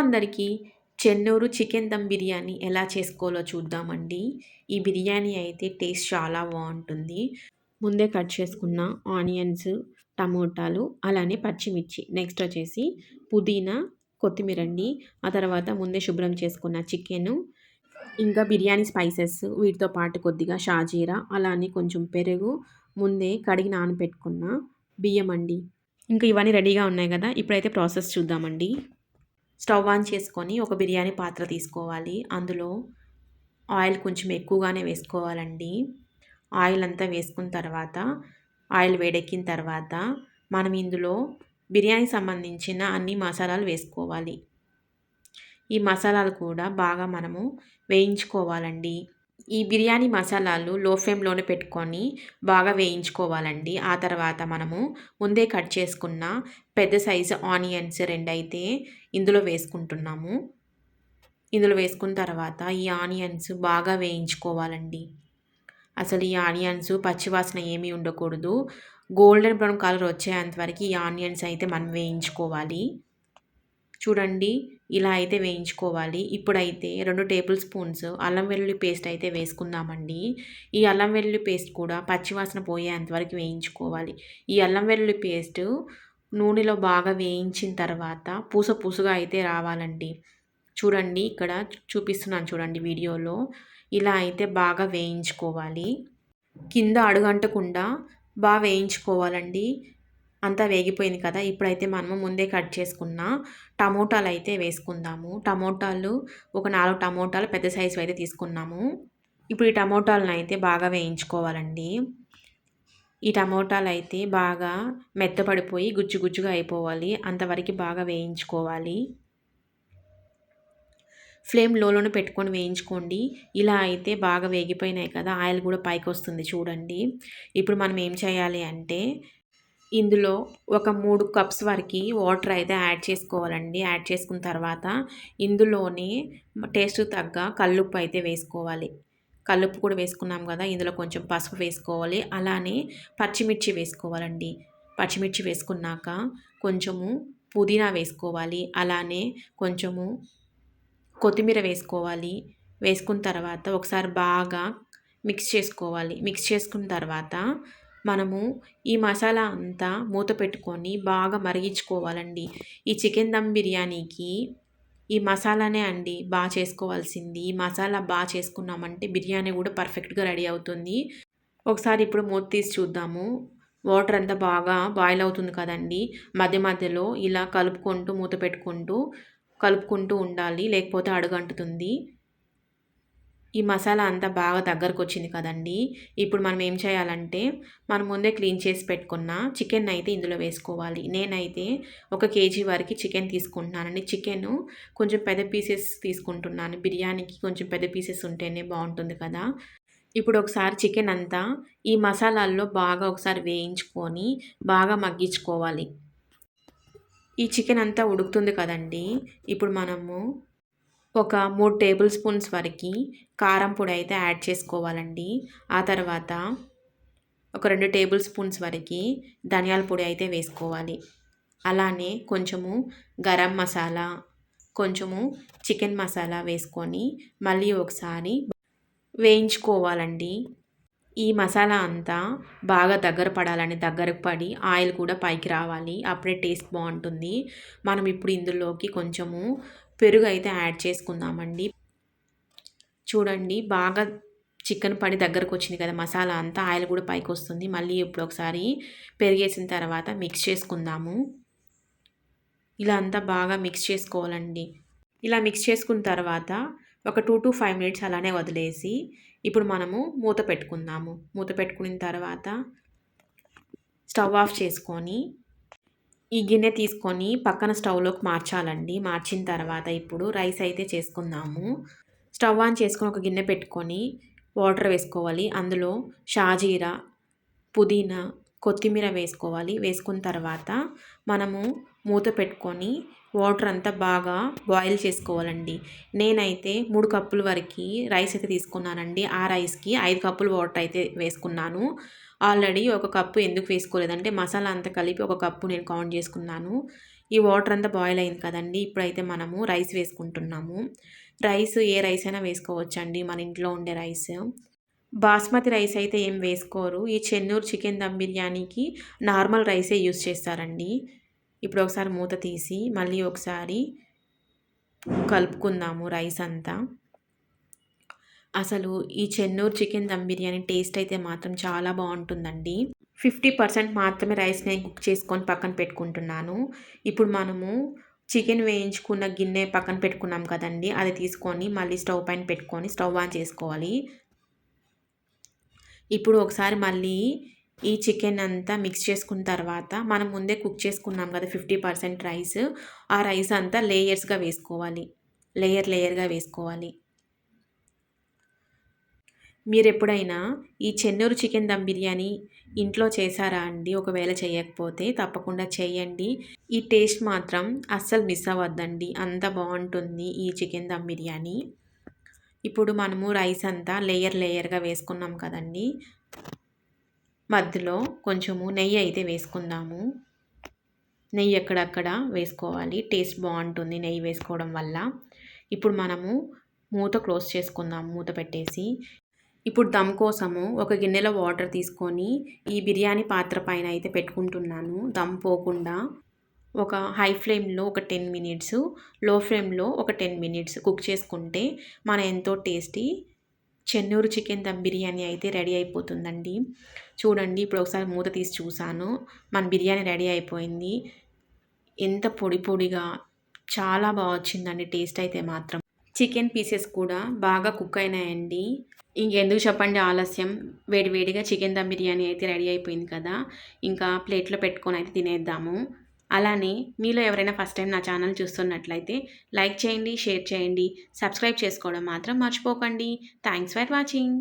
అందరికీ చెన్నూరు చికెన్ దమ్ బిర్యానీ ఎలా చేసుకోవాలో చూద్దామండి. ఈ బిర్యానీ అయితే టేస్ట్ చాలా బావుంటుంది. ముందే కట్ చేసుకున్న ఆనియన్స్, టమోటాలు, అలానే పచ్చిమిర్చి, నెక్స్ట్ వచ్చేసి పుదీనా, కొత్తిమీరండి. ఆ తర్వాత ముందే శుభ్రం చేసుకున్న చికెను, ఇంకా బిర్యానీ స్పైసెస్, వీటితో పాటు కొద్దిగా షాజీరా, అలానే కొంచెం పెరుగు, ముందే కడిగి నానబెట్టుకున్న బియ్యమండి. ఇంకా ఇవన్నీ రెడీగా ఉన్నాయి గదా! ఇప్పుడైతే ప్రాసెస్ చూద్దామండి. స్టవ్ ఆన్ చేసుకొని ఒక బిర్యానీ పాత్ర తీసుకోవాలి. అందులో ఆయిల్ కొంచెం ఎక్కువగానే వేసుకోవాలండి. ఆయిల్ అంతా వేసుకున్న తర్వాత, ఆయిల్ వేడెక్కిన తర్వాత మనం ఇందులో బిర్యానీకి సంబంధించిన అన్ని మసాలాలు వేసుకోవాలి. ఈ మసాలాలు కూడా బాగా మనము వేయించుకోవాలండి. ఈ బిర్యానీ మసాలాలు లో ఫ్లేమ్‌లోనే పెట్టుకొని బాగా వేయించుకోవాలండి. ఆ తర్వాత మనము ముందే కట్ చేసుకున్న పెద్ద సైజు ఆనియన్స్ 2 అయితే ఇందులో వేసుకుంటున్నాము. ఇందులో వేసుకున్న తర్వాత ఈ ఆనియన్స్ బాగా వేయించుకోవాలండి. అసలు ఈ ఆనియన్స్ పచ్చివాసన ఏమీ ఉండకూడదు. గోల్డెన్ బ్రౌన్ కలర్ వచ్చేంత వరకు ఈ ఆనియన్స్ అయితే మనం వేయించుకోవాలి. చూడండి, ఇలా అయితే వేయించుకోవాలి. ఇప్పుడైతే 2 టేబుల్ స్పూన్స్ అల్లం వెల్లుల్లి పేస్ట్ అయితే వేసుకుందామండి. ఈ అల్లం వెల్లుల్లి పేస్ట్ కూడా పచ్చివాసన పోయేంత వరకు వేయించుకోవాలి. ఈ అల్లం వెల్లుల్లి పేస్ట్ నూనెలో బాగా వేయించిన తర్వాత పూసగా అయితే రావాలండి. చూడండి, ఇక్కడ చూపిస్తున్నాను చూడండి వీడియోలో. ఇలా అయితే బాగా వేయించుకోవాలి. కింద అడుగంటకుండా వేయించుకోవాలండి. అంతా వేగిపోయింది కదా! ఇప్పుడైతే మనము ముందే కట్ చేసుకున్న టమోటాలైతే వేసుకుందాము. టమోటాలు ఒక 4 టమోటాలు పెద్ద సైజువి అయితే తీసుకున్నాము. ఇప్పుడు ఈ టమోటాలనైతే బాగా వేయించుకోవాలండి. ఈ టమోటాలైతే బాగా మెత్తపడిపోయి గుజ్జుగా అయిపోవాలి. అంతవరకు బాగా వేయించుకోవాలి. ఫ్లేమ్ లోలోనే పెట్టుకొని వేయించుకోండి. ఇలా అయితే బాగా వేగిపోయినాయి కదా! ఆయిల్ కూడా పైకొస్తుంది చూడండి. ఇప్పుడు మనం ఏం చేయాలి అంటే ఇందులో ఒక 3 కప్స్ వరకి వాటర్ అయితే యాడ్ చేసుకోవాలండి. యాడ్ చేసుకున్న తర్వాత ఇందులోనే టేస్ట్‌కి తగ్గ కల్లుప్పు అయితే వేసుకోవాలి. కల్లుప్పు కూడా వేసుకున్నాం కదా! ఇందులో కొంచెం పసుపు వేసుకోవాలి. అలానే పచ్చిమిర్చి వేసుకోవాలండి. పచ్చిమిర్చి వేసుకున్నాక కొంచెము పుదీనా వేసుకోవాలి. అలానే కొంచెము కొత్తిమీర వేసుకోవాలి. వేసుకున్న తర్వాత ఒకసారి బాగా మిక్స్ చేసుకోవాలి. మిక్స్ చేసుకున్న తర్వాత మనము ఈ మసాలా అంతా మూత పెట్టుకొని బాగా మరిగించుకోవాలండి. ఈ చికెన్ దమ్ బిర్యానీకి ఈ మసాలానే అండి చేసుకోవాల్సింది. ఈ మసాలా చేసుకున్నామంటే బిర్యానీ కూడా పర్ఫెక్ట్‌గా రెడీ అవుతుంది. ఒకసారి ఇప్పుడు మూత తీసి చూద్దాము. వాటర్ అంతా బాగా బాయిల్ అవుతుంది కదండీ! మధ్యలో ఇలా కలుపుకుంటూ మూత పెట్టుకుంటూ కలుపుకుంటూ ఉండాలి. లేకపోతే అడుగంటుతుంది. ఈ మసాలా అంతా బాగా దగ్గరకొచ్చింది కదండీ! ఇప్పుడు మనం ఏం చేయాలంటే, మనం ముందే క్లీన్ చేసి పెట్టుకున్న చికెన్ అయితే ఇందులో వేసుకోవాలి. నేనైతే 1 కేజీ వరకు చికెన్ తీసుకుంటున్నానండి. చికెను కొంచెం పెద్ద పీసెస్ తీసుకుంటున్నాను. బిర్యానీకి కొంచెం పెద్ద పీసెస్ ఉంటేనే బావుంటుంది కదా! ఇప్పుడు ఒకసారి చికెన్ అంతా ఈ మసాలాల్లో బాగా ఒకసారి వేయించుకొని బాగా మగ్గించుకోవాలి. ఈ చికెన్ అంతా ఉడుకుతుంది కదండీ! ఇప్పుడు మనము ఒక 3 టేబుల్ స్పూన్స్ వరకి కారం పొడి అయితే యాడ్ చేసుకోవాలండి. ఆ తర్వాత ఒక 2 టేబుల్ స్పూన్స్ వరకి ధనియాల పొడి అయితే వేసుకోవాలి. అలానే కొంచెము గరం మసాలా, కొంచెము చికెన్ మసాలా వేసుకొని మళ్ళీ ఒకసారి వేయించుకోవాలండి. ఈ మసాలా అంతా బాగా దగ్గర పడాలని దగ్గరకు పడి ఆయిల్ కూడా పైకి రావాలి. అప్పుడే టేస్ట్ బావుంటుంది. మనం ఇప్పుడు ఇందులోకి కొంచెము పెరుగు అయితే యాడ్ చేసుకుందామండి. చూడండి, బాగా చికెన్ పడి దగ్గరకొచ్చింది కదా! మసాలా అంతా ఆయిల్ కూడా పైకొస్తుంది. మళ్ళీ ఇప్పుడు ఒకసారి పెరుగేసిన తర్వాత మిక్స్ చేసుకుందాము. ఇలా అంతా బాగా మిక్స్ చేసుకోవాలండి. ఇలా మిక్స్ చేసుకున్న తర్వాత ఒక 2-5 మినిట్స్ అలానే వదిలేసి ఇప్పుడు మనము మూత పెట్టుకుందాము. మూత పెట్టుకున్న తర్వాత స్టవ్ ఆఫ్ చేసుకొని ఈ గిన్నె తీసుకొని పక్కన స్టవ్‌లోకి మార్చాలండి. మార్చిన తర్వాత ఇప్పుడు రైస్ అయితే చేసుకుందాము. స్టవ్ ఆన్ చేసుకొని ఒక గిన్నె పెట్టుకొని వాటర్ వేసుకోవాలి. అందులో షాజీరా, పుదీనా, కొత్తిమీర వేసుకోవాలి. వేసుకున్న తర్వాత మనము మూత పెట్టుకొని వాటర్ అంతా బాగా బాయిల్ చేసుకోవాలండి. నేనైతే 3 కప్పుల వరకి రైస్ అయితే తీసుకున్నానండి. ఆ రైస్‌కి 5 కప్పులు వాటర్ అయితే వేసుకున్నాను. ఆల్రెడీ 1 కప్పు ఎందుకు వేసుకోలేదంటే మసాలా అంతా కలిపి 1 కప్పు నేను కౌంట్ చేసుకున్నాను. ఈ వాటర్ అంతా బాయిల్ అయింది కదండీ! ఇప్పుడైతే మనము రైస్ వేసుకుంటున్నాము. రైస్ ఏ రైస్ అయినా వేసుకోవచ్చండి మన ఇంట్లో ఉండే రైస్. బాస్మతి రైస్ అయితే ఏం వేసుకోరు. ఈ చెన్నూరు చికెన్ దమ్ బిర్యానీకి నార్మల్ రైసే యూజ్ చేస్తారండి. ఇప్పుడు ఒకసారి మూత తీసి మళ్ళీ ఒకసారి కలుపుకుందాము రైస్ అంతా. అసలు ఈ చెన్నూరు చికెన్ దమ్ బిర్యానీ టేస్ట్ అయితే మాత్రం చాలా బావుంటుందండి. 50% మాత్రమే రైస్ నేను కుక్ చేసుకొని పక్కన పెట్టుకుంటున్నాను. ఇప్పుడు మనము చికెన్ వేయించుకున్న గిన్నె పక్కన పెట్టుకున్నాం కదండీ! అది తీసుకొని మళ్ళీ స్టవ్ పైన పెట్టుకొని స్టవ్ ఆన్ చేసుకోవాలి. ఇప్పుడు ఒకసారి మళ్ళీ ఈ చికెన్ అంతా మిక్స్ చేసుకున్న తర్వాత మనం ముందే కుక్ చేసుకున్నాం కదా 50% రైస్. ఆ రైస్ అంతా లేయర్స్‌గా వేసుకోవాలి. లేయర్‌గా వేసుకోవాలి. మీరెప్పుడైనా ఈ చెన్నూరు చికెన్ దమ్ బిర్యానీ ఇంట్లో చేశారా అండి? ఒకవేళ చేయకపోతే తప్పకుండా చేయండి. ఈ టేస్ట్ మాత్రం అస్సలు మిస్ అవ్వద్దండి. అంత బావుంటుంది ఈ చికెన్ దమ్ బిర్యానీ. ఇప్పుడు మనము రైస్ అంతా లేయర్‌గా వేసుకున్నాం కదండీ! మధ్యలో కొంచెము నెయ్యి అయితే వేసుకుందాము. నెయ్యి ఎక్కడక్కడ వేసుకోవాలి. టేస్ట్ బావుంటుంది నెయ్యి వేసుకోవడం వల్ల. ఇప్పుడు మనము మూత క్లోజ్ చేసుకుందాం మూత పెట్టేసి. ఇప్పుడు దమ్ కోసము ఒక గిన్నెలో వాటర్ తీసుకొని ఈ బిర్యానీ పాత్ర పైన అయితే పెట్టుకుంటున్నాను. దమ్ పోకుండా ఒక హై ఫ్లేమ్‌లో ఒక 10 మినిట్స్, లో ఫ్లేమ్‌లో ఒక 10 మినిట్స్ కుక్ చేసుకుంటే మన ఎంతో టేస్టీ చెన్నూరు చికెన్ దమ్ బిర్యానీ అయితే రెడీ అయిపోతుందండి. చూడండి ఇప్పుడు ఒకసారి మూత తీసి చూసాను. మన బిర్యానీ రెడీ అయిపోయింది. ఎంత పొడి పొడిగా చాలా వచ్చిందండి టేస్ట్ అయితే మాత్రం. చికెన్ పీసెస్ కూడా బాగా కుక్ అయినాయండి. ఇంకెందుకు చెప్పండి ఆలస్యం. వేడి వేడిగా చికెన్ దమ్ బిర్యానీ అయితే రెడీ అయిపోయింది కదా! ఇంకా ప్లేట్‌లో పెట్టుకొని అయితే తినేద్దాము. అలానే మీలో ఎవరైనా ఫస్ట్ టైం నా ఛానల్ చూస్తున్నట్లయితే లైక్ చేయండి, షేర్ చేయండి, సబ్స్క్రైబ్ చేసుకోవడం మాత్రం మర్చిపోకండి. Thanks for watching.